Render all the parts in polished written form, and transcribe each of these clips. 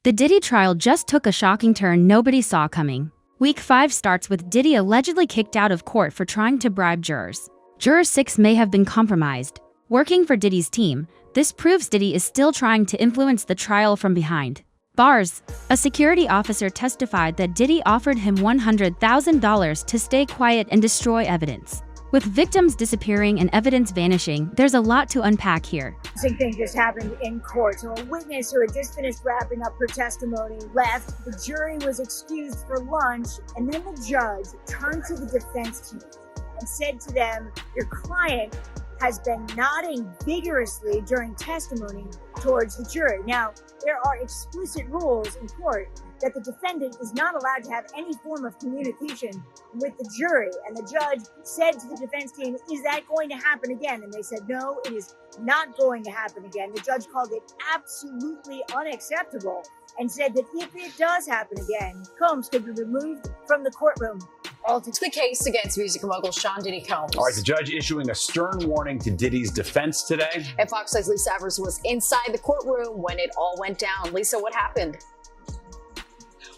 The Diddy trial just took a shocking turn nobody saw coming. Week 5 starts with Diddy allegedly kicked out of court for trying to bribe jurors. Juror 6 may have been compromised. Working for Diddy's team, this proves Diddy is still trying to influence the trial from behind bars. A security officer testified that Diddy offered him $100,000 to stay quiet and destroy evidence. With victims disappearing and evidence vanishing, there's a lot to unpack here. Same thing just happened in court. So a witness who had just finished wrapping up her testimony left. The jury was excused for lunch, and then the judge turned to the defense team and said to them, "Your client has been nodding vigorously during testimony towards the jury." Now, there are explicit rules in court that the defendant is not allowed to have any form of communication with the jury. And the judge said to the defense team, "Is that going to happen again?" And they said, "No, it is not going to happen again." The judge called it absolutely unacceptable and said that if it does happen again, Combs could be removed from the courtroom. It's the case against music mogul Sean Diddy Combs. All right, the judge issuing a stern warning to Diddy's defense today. And Fox 6's Lisa Evers was inside the courtroom when it all went down. Lisa, what happened?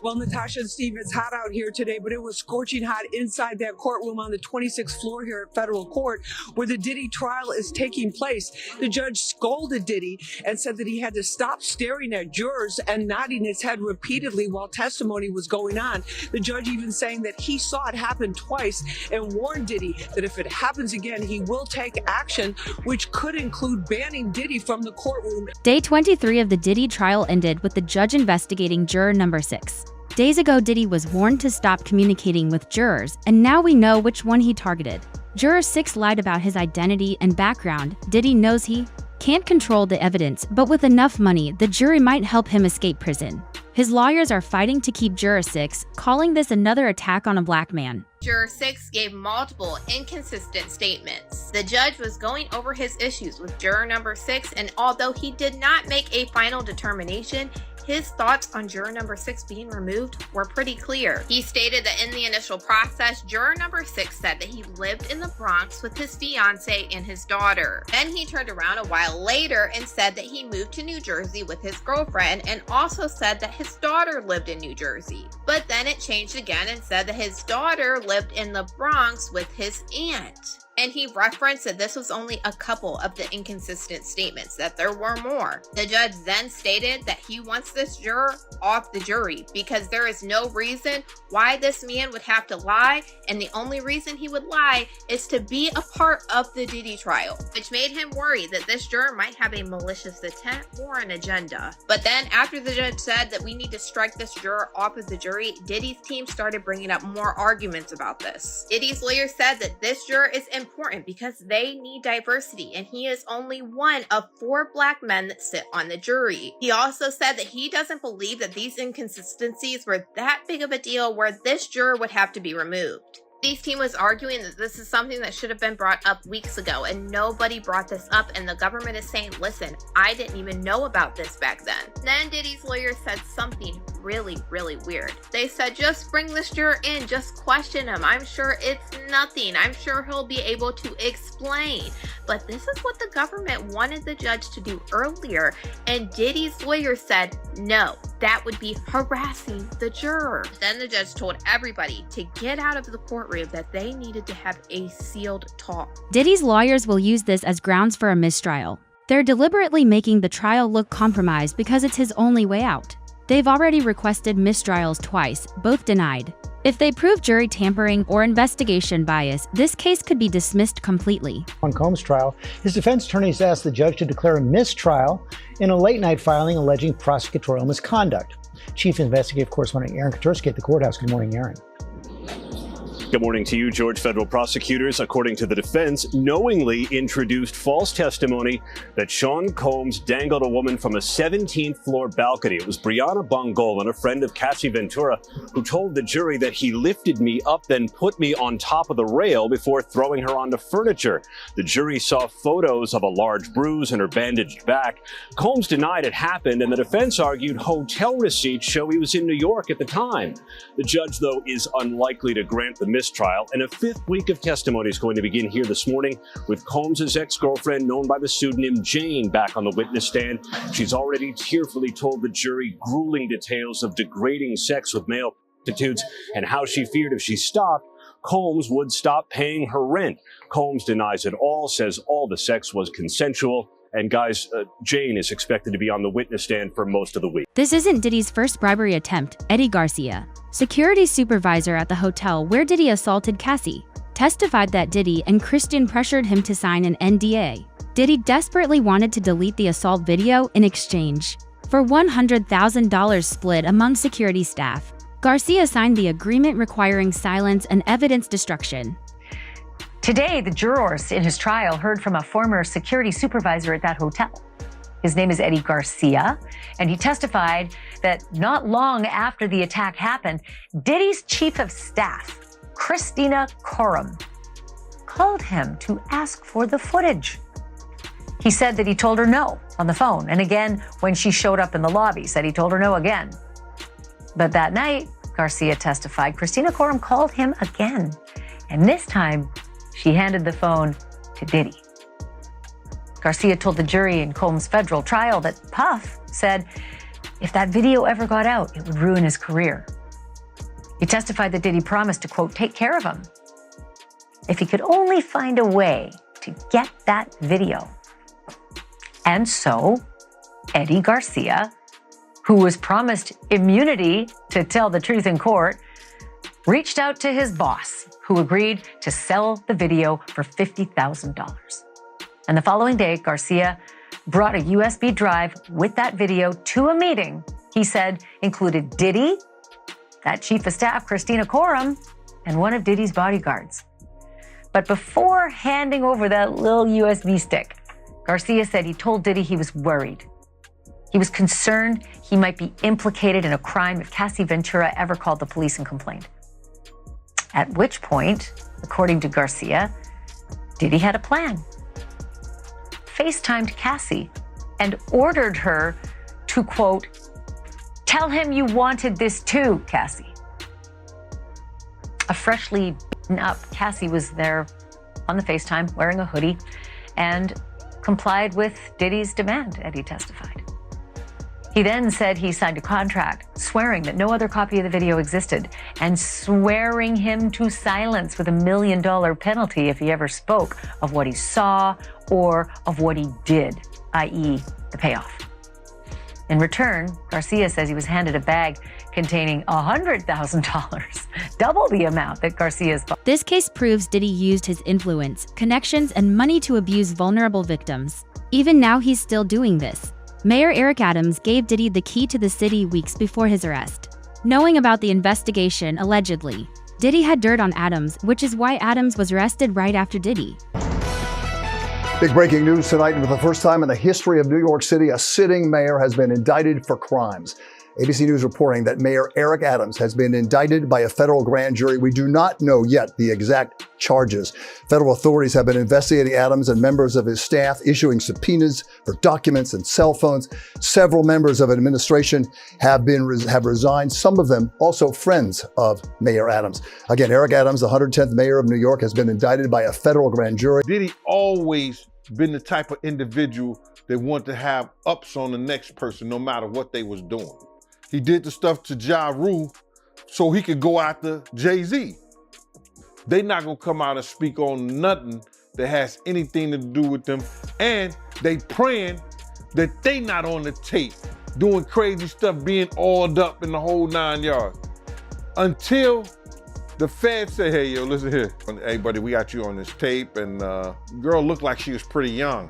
Well, Natasha and Steve, it's hot out here today, but it was scorching hot inside that courtroom on the 26th floor here at federal court where the Diddy trial is taking place. The judge scolded Diddy and said that he had to stop staring at jurors and nodding his head repeatedly while testimony was going on. The judge even saying that he saw it happen twice and warned Diddy that if it happens again, he will take action, which could include banning Diddy from the courtroom. Day 23 of the Diddy trial ended with the judge investigating juror number 6. Days ago, Diddy was warned to stop communicating with jurors, and now we know which one he targeted. Juror 6 lied about his identity and background. Diddy knows he can't control the evidence, but with enough money, the jury might help him escape prison. His lawyers are fighting to keep Juror 6, calling this another attack on a black man. Juror 6 gave multiple inconsistent statements. The judge was going over his issues with juror number 6, and although he did not make a final determination, his thoughts on juror number 6 being removed were pretty clear. He stated that in the initial process, juror number 6 said that he lived in the Bronx with his fiance and his daughter. Then he turned around a while later and said that he moved to New Jersey with his girlfriend and also said that his daughter lived in New Jersey. But then it changed again and said that his daughter lived in the Bronx with his aunt. And he referenced that this was only a couple of the inconsistent statements, that there were more. The judge then stated that he wants this juror off the jury because there is no reason why this man would have to lie, and the only reason he would lie is to be a part of the Diddy trial, which made him worry that this juror might have a malicious intent or an agenda. But then after the judge said that we need to strike this juror off of the jury, Diddy's team started bringing up more arguments about this. Diddy's lawyer said that this juror is important because they need diversity, and he is only one of 4 black men that sit on the jury. He also said that he doesn't believe that these inconsistencies were that big of a deal where this juror would have to be removed. Diddy's team was arguing that this is something that should have been brought up weeks ago, and nobody brought this up, and the government is saying, listen, I didn't even know about this back then. Then Diddy's lawyer said something really weird. They said, just bring this juror in, just question him. I'm sure it's nothing. I'm sure he'll be able to explain. But this is what the government wanted the judge to do earlier, and Diddy's lawyer said, no, that would be harassing the juror. Then the judge told everybody to get out of the courtroom, that they needed to have a sealed talk. Diddy's lawyers will use this as grounds for a mistrial. They're deliberately making the trial look compromised because it's his only way out. They've already requested mistrials twice, both denied. If they prove jury tampering or investigation bias, this case could be dismissed completely. On Combs' trial, his defense attorneys asked the judge to declare a mistrial in a late-night filing alleging prosecutorial misconduct. Chief Investigative Correspondent Aaron Katursky at the courthouse. Good morning, Aaron. Good morning to you, George. Federal prosecutors, according to the defense, knowingly introduced false testimony that Sean Combs dangled a woman from a 17th floor balcony. It was Brianna Bongolan, a friend of Cassie Ventura, who told the jury that he lifted me up, then put me on top of the rail before throwing her onto furniture. The jury saw photos of a large bruise and her bandaged back. Combs denied it happened, and the defense argued hotel receipts show he was in New York at the time. The judge, though, is unlikely to grant the mistrial, and a fifth week of testimony is going to begin here this morning with Combs' ex-girlfriend, known by the pseudonym Jane, back on the witness stand. She's already tearfully told the jury grueling details of degrading sex with male prostitutes and how she feared if she stopped, Combs would stop paying her rent. Combs denies it all, says all the sex was consensual. And guys, Jane is expected to be on the witness stand for most of the week. This isn't Diddy's first bribery attempt. Eddie Garcia, security supervisor at the hotel where Diddy assaulted Cassie, testified that Diddy and Christian pressured him to sign an NDA. Diddy desperately wanted to delete the assault video in exchange for $100,000 split among security staff. Garcia signed the agreement requiring silence and evidence destruction. Today, the jurors in his trial heard from a former security supervisor at that hotel. His name is Eddie Garcia, and he testified that not long after the attack happened, Diddy's chief of staff, Christina Courtroom, called him to ask for the footage. He said that he told her no on the phone, and again when she showed up in the lobby, said he told her no again. But that night, Garcia testified, Christina Courtroom called him again, and this time, she handed the phone to Diddy. Garcia told the jury in Combs' federal trial that Puff said if that video ever got out, it would ruin his career. He testified that Diddy promised to, quote, take care of him if he could only find a way to get that video. And so, Eddie Garcia, who was promised immunity to tell the truth in court, reached out to his boss, who agreed to sell the video for $50,000. And the following day, Garcia brought a USB drive with that video to a meeting he said included Diddy, that chief of staff, Christina Courtroom, and one of Diddy's bodyguards. But before handing over that little USB stick, Garcia said he told Diddy he was worried. He was concerned he might be implicated in a crime if Cassie Ventura ever called the police and complained. At which point, according to Garcia, Diddy had a plan. FaceTimed Cassie and ordered her to, quote, tell him you wanted this too, Cassie. A freshly beaten up Cassie was there on the FaceTime wearing a hoodie and complied with Diddy's demand, Eddie testified. He then said he signed a contract swearing that no other copy of the video existed and swearing him to silence with $1 million penalty if he ever spoke of what he saw or of what he did, i.e. the payoff. In return, Garcia says he was handed a bag containing $100,000, double the amount that Garcia's. This case proves Diddy used his influence, connections, and money to abuse vulnerable victims. Even now, he's still doing this. Mayor Eric Adams gave Diddy the key to the city weeks before his arrest. Knowing about the investigation, allegedly, Diddy had dirt on Adams, which is why Adams was arrested right after Diddy. Big breaking news tonight. For the first time in the history of New York City, a sitting mayor has been indicted for crimes. ABC News reporting that Mayor Eric Adams has been indicted by a federal grand jury. We do not know yet the exact charges. Federal authorities have been investigating Adams and members of his staff, issuing subpoenas for documents and cell phones. Several members of administration have resigned, some of them also friends of Mayor Adams. Again, Eric Adams, the 110th mayor of New York, has been indicted by a federal grand jury. Diddy always been the type of individual that wanted to have ups on the next person no matter what they was doing. He did the stuff to Ja Rule so he could go after Jay-Z. They not gonna come out and speak on nothing that has anything to do with them. And they praying that they not on the tape doing crazy stuff, being oiled up in the whole 9 yards. Until the feds say, hey, yo, listen here. Hey, buddy, we got you on this tape, and girl looked like she was pretty young.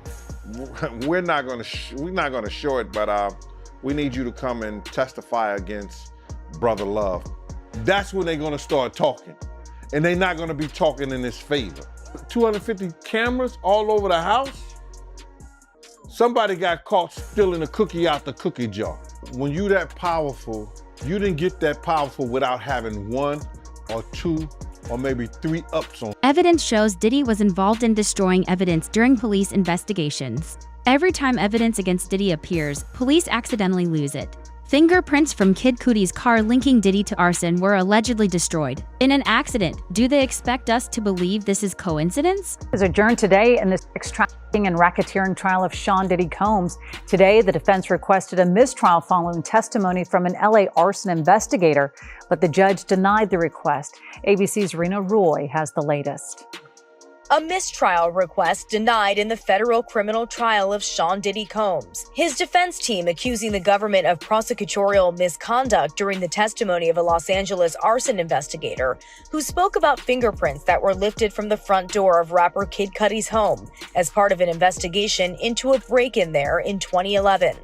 We're not gonna show it, but we need you to come and testify against Brother Love. That's when they're gonna start talking. And they're not gonna be talking in his favor. 250 cameras all over the house? Somebody got caught stealing a cookie out the cookie jar. When you that powerful, you didn't get that powerful without having 1 or 2 or maybe 3 ups on. Evidence shows Diddy was involved in destroying evidence during police investigations. Every time evidence against Diddy appears, police accidentally lose it. Fingerprints from Kid Cudi's car linking Diddy to arson were allegedly destroyed in an accident. Do they expect us to believe this is coincidence? Is adjourned today in the sex trafficking and racketeering trial of Sean Diddy Combs. Today, the defense requested a mistrial following testimony from an LA arson investigator, but the judge denied the request. ABC's Rena Roy has the latest. A mistrial request denied in the federal criminal trial of Sean Diddy Combs. His defense team accusing the government of prosecutorial misconduct during the testimony of a Los Angeles arson investigator who spoke about fingerprints that were lifted from the front door of rapper Kid Cudi's home as part of an investigation into a break-in there in 2011.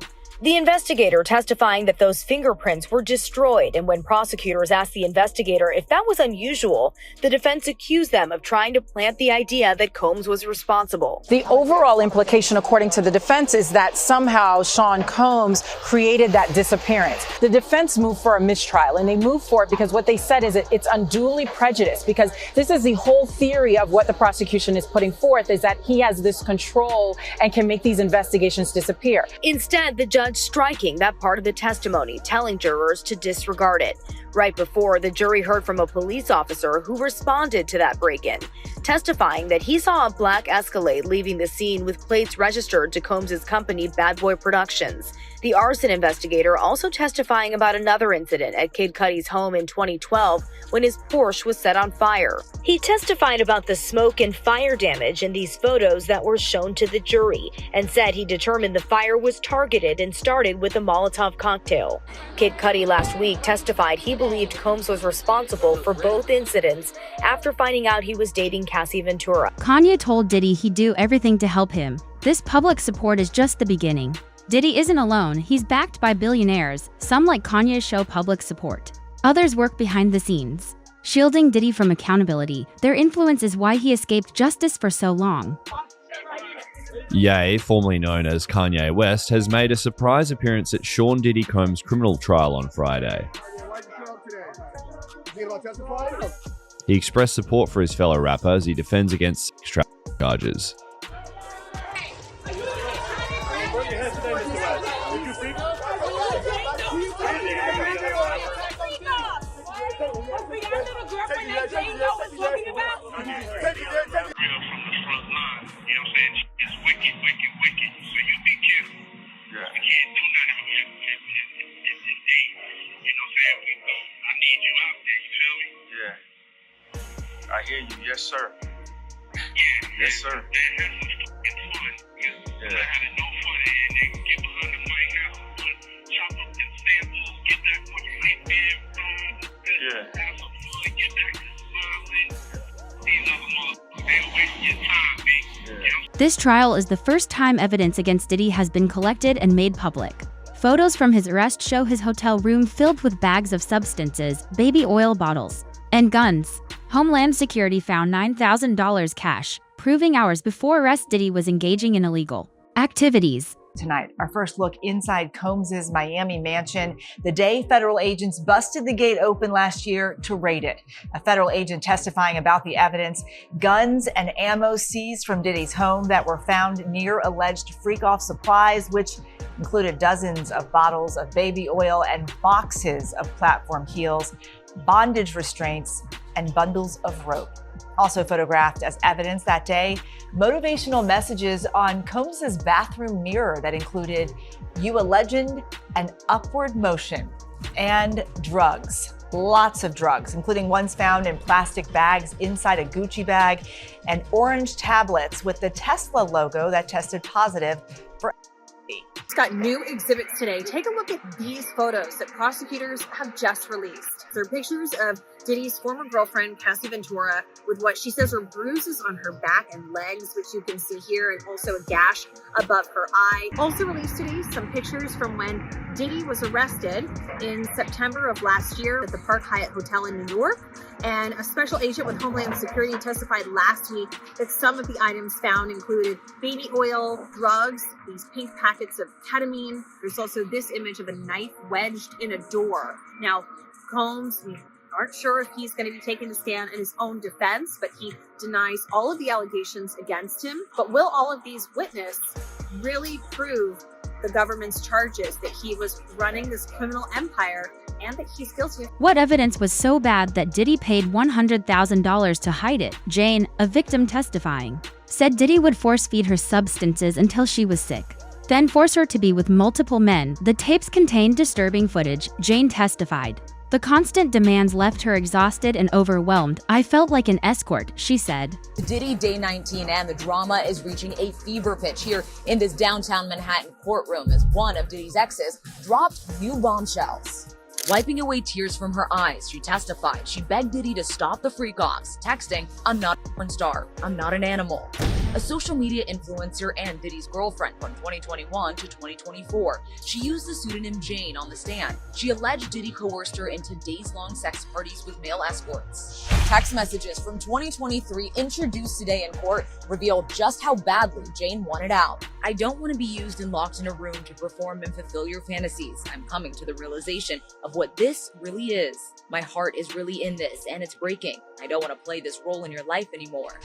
The investigator testifying that those fingerprints were destroyed, and when prosecutors asked the investigator if that was unusual, the defense accused them of trying to plant the idea that Combs was responsible. The overall implication, according to the defense, is that somehow Sean Combs created that disappearance. The defense moved for a mistrial, and they moved for it because what they said is it's unduly prejudiced, because this is the whole theory of what the prosecution is putting forth, is that he has this control and can make these investigations disappear. Instead, the judge striking that part of the testimony, telling jurors to disregard it. Right before, the jury heard from a police officer who responded to that break-in, testifying that he saw a black Escalade leaving the scene with plates registered to Combs' company Bad Boy Productions. The arson investigator also testifying about another incident at Kid Cudi's home in 2012 when his Porsche was set on fire. He testified about the smoke and fire damage in these photos that were shown to the jury and said he determined the fire was targeted and started with a Molotov cocktail. Kid Cudi last week testified he believed Combs was responsible for both incidents after finding out he was dating Cassie Ventura. Kanye told Diddy he'd do everything to help him. This public support is just the beginning. Diddy isn't alone, he's backed by billionaires. Some, like Kanye, show public support. Others work behind the scenes, shielding Diddy from accountability. Their influence is why he escaped justice for so long. Ye, formerly known as Kanye West, has made a surprise appearance at Sean Diddy Combs' criminal trial on Friday. He expressed support for his fellow rapper as he defends against sex trafficking charges. I hear you. Yes, sir. Yes, sir. This trial is the first time evidence against Diddy has been collected and made public. Photos from his arrest show his hotel room filled with bags of substances, baby oil bottles, and guns. Homeland Security found $9,000 cash, proving hours before arrest Diddy was engaging in illegal activities. Tonight, our first look inside Combs' Miami mansion, the day federal agents busted the gate open last year to raid it. A federal agent testifying about the evidence, guns and ammo seized from Diddy's home that were found near alleged freak-off supplies, which included dozens of bottles of baby oil and boxes of platform heels, bondage restraints, and bundles of rope. Also photographed as evidence that day, motivational messages on Combs' bathroom mirror that included "You a legend" and "Upward motion," and drugs. Lots of drugs, including ones found in plastic bags inside a Gucci bag, and orange tablets with the Tesla logo that tested positive for It's got new exhibits today. Take a look at these photos that prosecutors have just released. They're pictures of Diddy's former girlfriend, Cassie Ventura, with what she says are bruises on her back and legs, which you can see here, and also a gash above her eye. Also released today, some pictures from when Diddy was arrested in September of last year at the Park Hyatt Hotel in New York. And a special agent with Homeland Security testified last week that some of the items found included baby oil, drugs, these pink packets of ketamine. There's also this image of a knife wedged in a door. Now, Combs, we aren't sure if he's going to be taking the stand in his own defense, but he denies all of the allegations against him. But will all of these witnesses really prove the government's charges that he was running this criminal empire and that he's guilty. What evidence was so bad that Diddy paid $100,000 to hide it? Jane, a victim testifying, said Diddy would force-feed her substances until she was sick, then force her to be with multiple men. The tapes contained disturbing footage, Jane testified. The constant demands left her exhausted and overwhelmed. I felt like an escort, she said. Diddy Day 19 and the drama is reaching a fever pitch here in this downtown Manhattan courtroom as one of Diddy's exes dropped new bombshells. Wiping away tears from her eyes, she testified she begged Diddy to stop the freak-offs, texting, "I'm not a porn star, I'm not an animal." A social media influencer and Diddy's girlfriend from 2021 to 2024. She used the pseudonym Jane on the stand. She alleged Diddy coerced her into days-long sex parties with male escorts. Text messages from 2023 introduced today in court revealed just how badly Jane wanted out. "I don't want to be used and locked in a room to perform and fulfill your fantasies. I'm coming to the realization of what this really is. My heart is really in this and it's breaking. I don't want to play this role in your life anymore."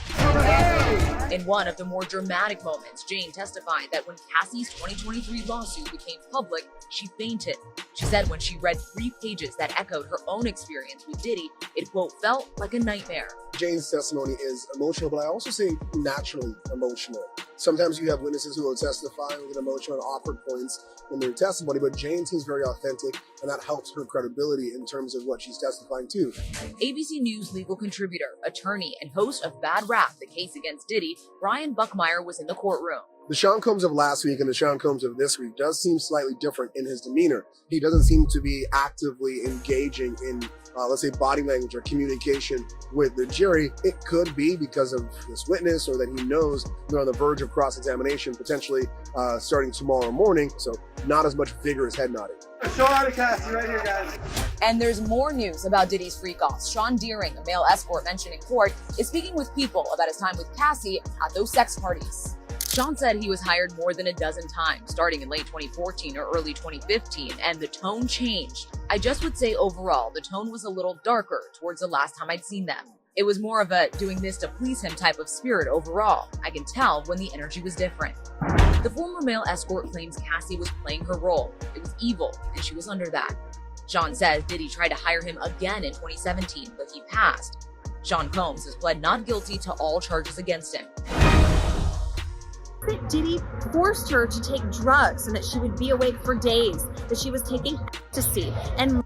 In one of the more dramatic moments, Jane testified that when Cassie's 2023 lawsuit became public, she fainted. She said when she read 3 pages that echoed her own experience with Diddy, it, quote, felt like a nightmare. Jane's testimony is emotional, but I also say naturally emotional. Sometimes you have witnesses who will testify and get emotional at awkward points in their testimony, but Jane seems very authentic, and that helps her credibility in terms of what she's testifying to. ABC News legal contributor, attorney, and host of Bad Rap, the case against Diddy, Brian Buckmeyer was in the courtroom. The Sean Combs of last week and the Sean Combs of this week does seem slightly different in his demeanor. He doesn't seem to be actively engaging in, let's say, body language or communication with the jury. It could be because of this witness or that he knows they're on the verge of cross-examination, potentially starting tomorrow morning. So not as much vigorous head nodding. Show out of Cassie right here, guys. And there's more news about Diddy's freak-offs. Sean Deering, a male escort mentioned in court, is speaking with People about his time with Cassie at those sex parties. Sean said he was hired more than a dozen times, starting in late 2014 or early 2015, and the tone changed. I just would say overall, the tone was a little darker towards the last time I'd seen them. It was more of a doing this to please him type of spirit overall. I can tell when the energy was different. The former male escort claims Cassie was playing her role. It was evil, and she was under that. Sean says Diddy tried to hire him again in 2017, but he passed. Sean Combs has pled not guilty to all charges against him. That Diddy forced her to take drugs and that she would be awake for days, that she was taking ecstasy and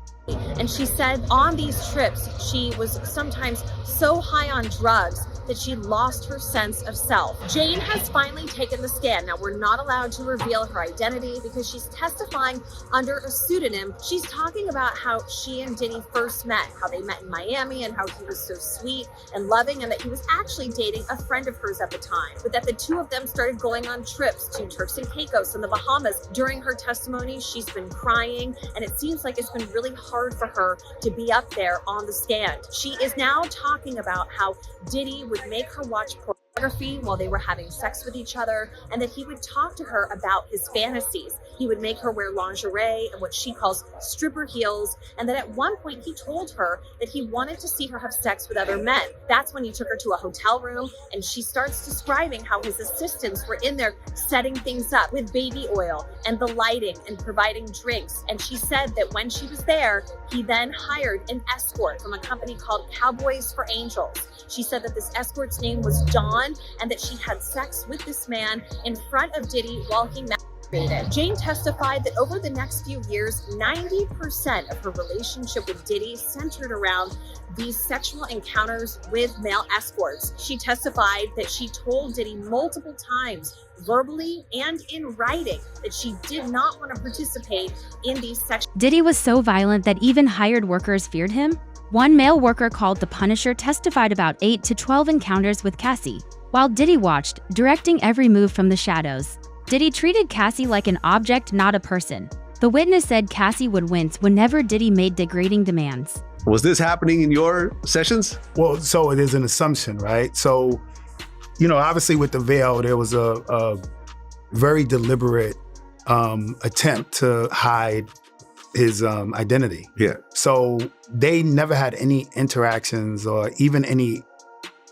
she said on these trips she was sometimes so high on drugs that she lost her sense of self. Jane has finally taken the stand. Now, we're not allowed to reveal her identity because she's testifying under a pseudonym. She's talking about how she and Diddy first met, how they met in Miami and how he was so sweet and loving and that he was actually dating a friend of hers at the time, but that the two of them started going on trips to Turks and Caicos and the Bahamas. During her testimony, she's been crying and it seems like it's been really hard for her to be up there on the stand. She is now talking about how Diddy would make her watch pornography while they were having sex with each other and that he would talk to her about his fantasies. He would make her wear lingerie and what she calls stripper heels, and that at one point he told her that he wanted to see her have sex with other men. That's when he took her to a hotel room and she starts describing how his assistants were in there setting things up with baby oil and the lighting and providing drinks. And she said that when she was there, he then hired an escort from a company called Cowboys for Angels. She said that this escort's name was Dawn and that she had sex with this man in front of Diddy while he masturbated. Jane testified that over the next few years, 90% of her relationship with Diddy centered around these sexual encounters with male escorts. She testified that she told Diddy multiple times, verbally and in writing, that she did not want to participate in these sexual. Diddy was so violent that even hired workers feared him? One male worker called the Punisher testified about 8 to 12 encounters with Cassie, while Diddy watched, directing every move from the shadows. Diddy treated Cassie like an object, not a person. The witness said Cassie would wince whenever Diddy made degrading demands. Was this happening in your sessions? Well, so it is an assumption, right? So, obviously with the veil, there was a very deliberate attempt to hide his identity. Yeah. So they never had any interactions or even any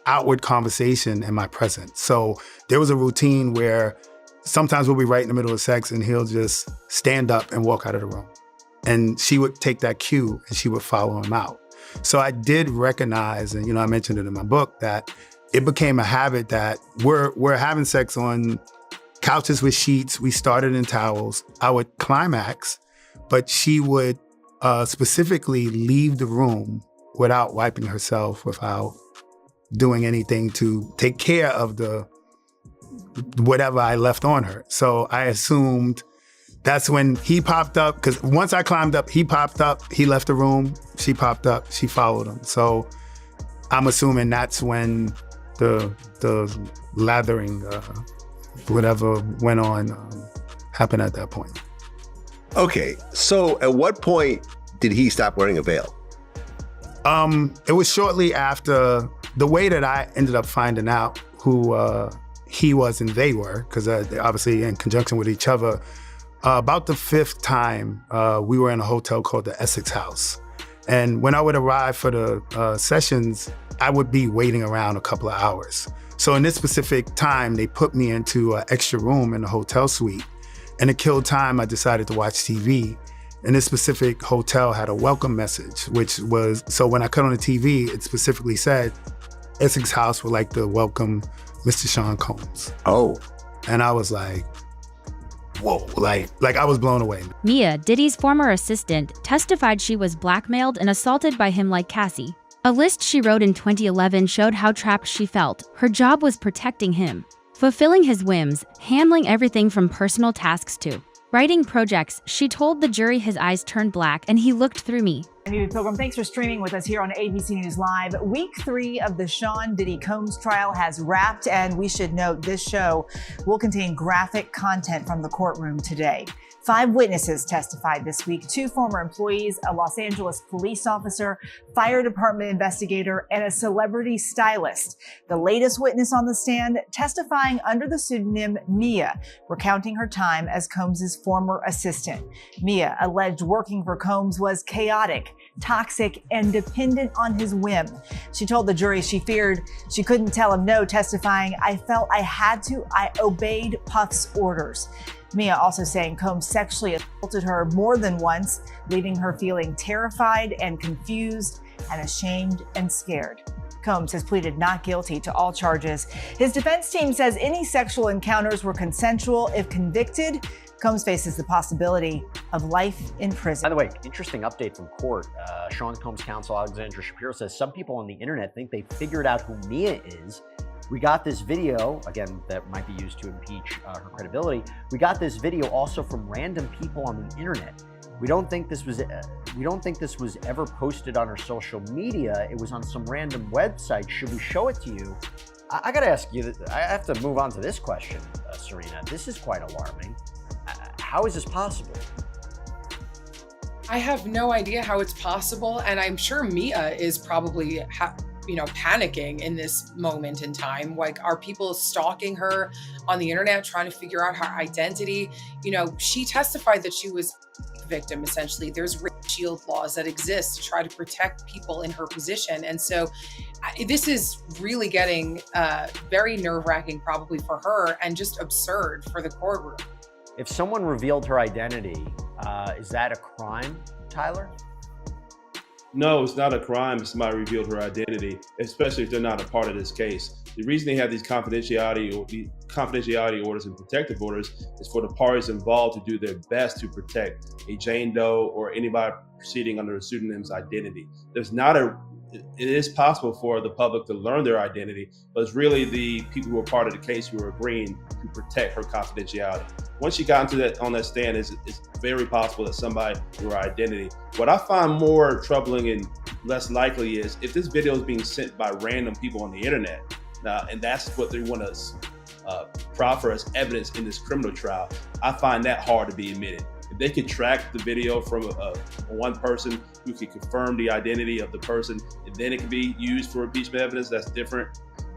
outward conversation in my presence. So there was a routine where sometimes we'll be right in the middle of sex and he'll just stand up and walk out of the room. And she would take that cue and she would follow him out. So I did recognize, and I mentioned it in my book, that it became a habit that we're having sex on couches with sheets. We started in towels. I would climax, but she would specifically leave the room without wiping herself, without doing anything to take care of whatever I left on her. So I assumed that's when he popped up, because once I climbed up, he popped up, he left the room, she popped up, she followed him. So I'm assuming that's when the lathering, whatever went on, happened at that point. Okay, so at what point did he stop wearing a veil? It was shortly after. The way that I ended up finding out who he was and they were, because they're obviously in conjunction with each other, about the 5th time, we were in a hotel called the Essex House. And when I would arrive for the sessions, I would be waiting around a couple of hours. So in this specific time, they put me into an extra room in the hotel suite. And to kill time, I decided to watch TV. And this specific hotel had a welcome message, which was, so when I cut on the TV, it specifically said, Essex House would like to welcome Mr. Sean Combs. Oh. And I was like, whoa, like I was blown away. Mia, Diddy's former assistant, testified she was blackmailed and assaulted by him like Cassie. A list she wrote in 2011 showed how trapped she felt. Her job was protecting him, fulfilling his whims, handling everything from personal tasks to writing projects. She told the jury his eyes turned black and he looked through me. David Pilgrim, thanks for streaming with us here on ABC News Live. Week 3 of the Sean Diddy Combs trial has wrapped, and we should note this show will contain graphic content from the courtroom today. 5 witnesses testified this week, 2 former employees, a Los Angeles police officer, fire department investigator, and a celebrity stylist. The latest witness on the stand testifying under the pseudonym Mia, recounting her time as Combs' former assistant. Mia alleged working for Combs was chaotic, toxic, and dependent on his whim. She told the jury she feared she couldn't tell him no, testifying, "I felt I had to, I obeyed Puff's orders." Mia also saying Combs sexually assaulted her more than once, leaving her feeling terrified and confused and ashamed and scared. Combs has pleaded not guilty to all charges. His defense team says any sexual encounters were consensual. If convicted, Combs faces the possibility of life in prison. By the way, interesting update from court. Sean Combs' counsel, Alexandra Shapiro, says some people on the internet think they figured out who Mia is. We got this video, again, that might be used to impeach her credibility. We got this video also from random people on the internet. We don't think this was ever posted on her social media. It was on some random website. Should we show it to you? I gotta ask you, I have to move on to this question, Serena. This is quite alarming. How is this possible? I have no idea how it's possible, and I'm sure Mia is probably panicking in this moment in time. Like, are people stalking her on the internet, trying to figure out her identity? She testified that she was a victim, essentially. There's rape shield laws that exist to try to protect people in her position. And so this is really getting very nerve-wracking probably for her, and just absurd for the courtroom. If someone revealed her identity, is that a crime, Tyler? No, it's not a crime if somebody revealed her identity, especially if they're not a part of this case. The reason they have these confidentiality orders and protective orders is for the parties involved to do their best to protect a Jane Doe or anybody proceeding under a pseudonym's identity. It is possible for the public to learn their identity, but it's really the people who are part of the case who are agreeing to protect her confidentiality. Once she got into on that stand, it's very possible that somebody knew her identity. What I find more troubling and less likely is if this video is being sent by random people on the internet, and that's what they want to proffer as evidence in this criminal trial, I find that hard to be admitted. If they could track the video from one person who could confirm the identity of the person, and then it can be used for impeachment evidence, that's different.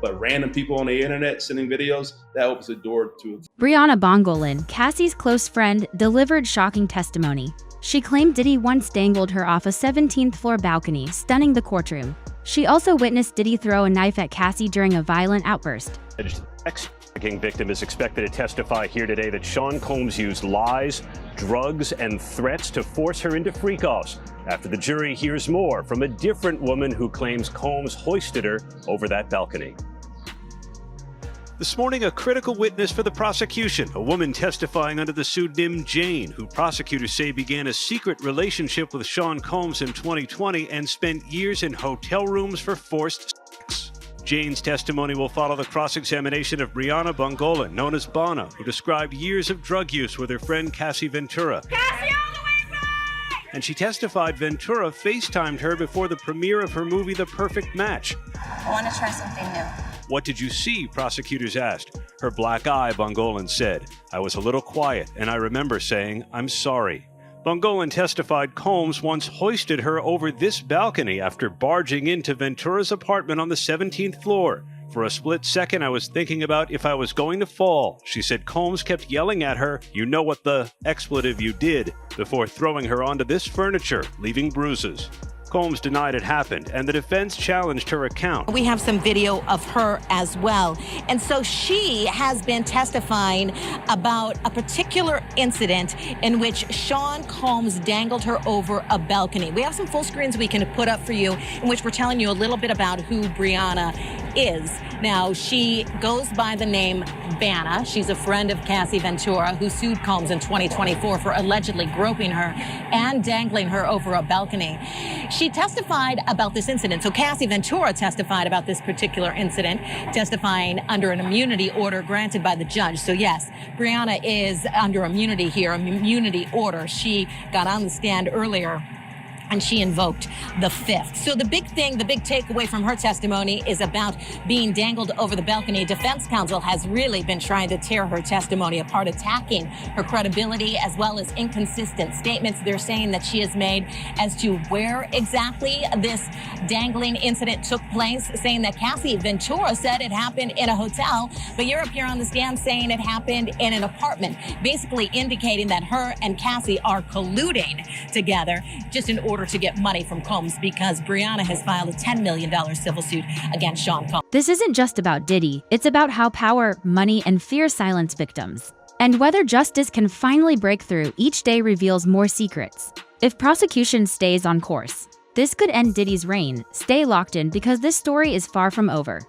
But random people on the internet sending videos, that opens the door to... Brianna Bongolin, Cassie's close friend, delivered shocking testimony. She claimed Diddy once dangled her off a 17th floor balcony, stunning the courtroom. She also witnessed Diddy throw a knife at Cassie during a violent outburst. Victim is expected to testify here today that Sean Combs used lies, drugs, and threats to force her into freak-offs. After the jury hears more from a different woman who claims Combs hoisted her over that balcony. This morning, a critical witness for the prosecution, a woman testifying under the pseudonym Jane, who prosecutors say began a secret relationship with Sean Combs in 2020 and spent years in hotel rooms for forced sex. Jane's testimony will follow the cross-examination of Brianna Bongolan, known as Bana, who described years of drug use with her friend Cassie Ventura. Cassie, all the way back! And she testified Ventura FaceTimed her before the premiere of her movie The Perfect Match. I want to try something new. What did you see? Prosecutors asked. Her black eye, Bongolan said. I was a little quiet, and I remember saying, I'm sorry. Bongolan testified Combs once hoisted her over this balcony after barging into Ventura's apartment on the 17th floor. For a split second, I was thinking about if I was going to fall. She said Combs kept yelling at her, you know what the expletive you did, before throwing her onto this furniture, leaving bruises. Combs denied it happened, and the defense challenged her account. We have some video of her as well. And so she has been testifying about a particular incident in which Sean Combs dangled her over a balcony. We have some full screens we can put up for you in which we're telling you a little bit about who Brianna is. Now, she goes by the name Bana. She's a friend of Cassie Ventura, who sued Combs in 2024 for allegedly groping her and dangling her over a balcony. She testified about this incident. So Cassie Ventura testified about this particular incident, testifying under an immunity order granted by the judge. So yes, Brianna is under immunity here, immunity order. She got on the stand earlier and she invoked the fifth. So the big thing, the big takeaway from her testimony is about being dangled over the balcony. Defense counsel has really been trying to tear her testimony apart, attacking her credibility as well as inconsistent statements they're saying that she has made as to where exactly this dangling incident took place, saying that Cassie Ventura said it happened in a hotel, but you're up here on the stand saying it happened in an apartment, basically indicating that her and Cassie are colluding together just in order to get money from Combs, because Brianna has filed a $10 million civil suit against Sean Combs. This isn't just about Diddy, it's about how power, money, and fear silence victims. And whether justice can finally break through, each day reveals more secrets. If prosecution stays on course, this could end Diddy's reign. Stay locked in because this story is far from over.